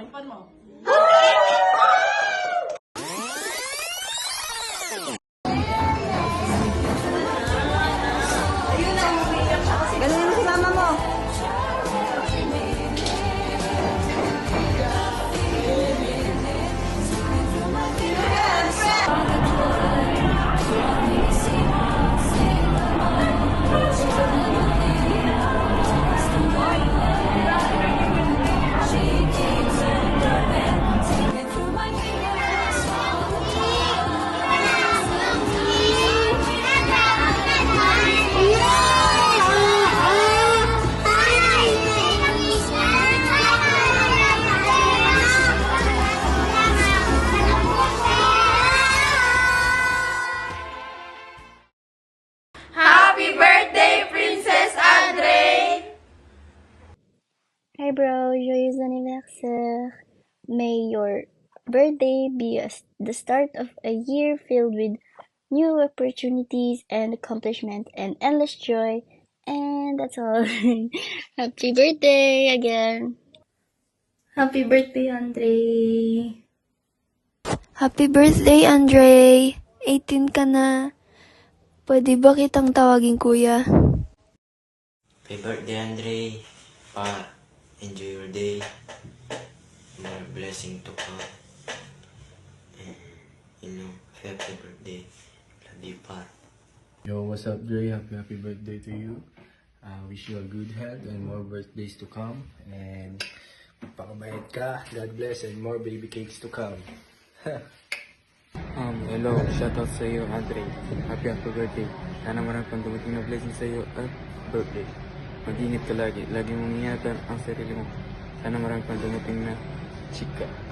ipon mo. Galing mo si mama mo. Happy birthday, Princess Andre! Hi bro, joyeux anniversaire. May your birthday be the start of a year filled with new opportunities and accomplishment and endless joy. And that's all. Happy birthday again. Happy birthday, Andre! Happy birthday, Andre! 18 ka na. Pwede ba kitang tawagin kuya? Happy birthday, Andre. Enjoy your day. More blessing to come. Happy birthday, Bloody Par. Yo, what's up, Dre? Happy birthday to you. Wish you a good health and more birthdays to come. And pakabayad ka, God bless, and more baby cakes to come. Hello, shoutout sa iyo, Andre. Happy birthday. Sana marami pang dumating na blessing sa iyo at birthday. Mag-ingat ka lagi. Lagi mong ingatan ang sarili mo. Sana marami pang dumating na chika.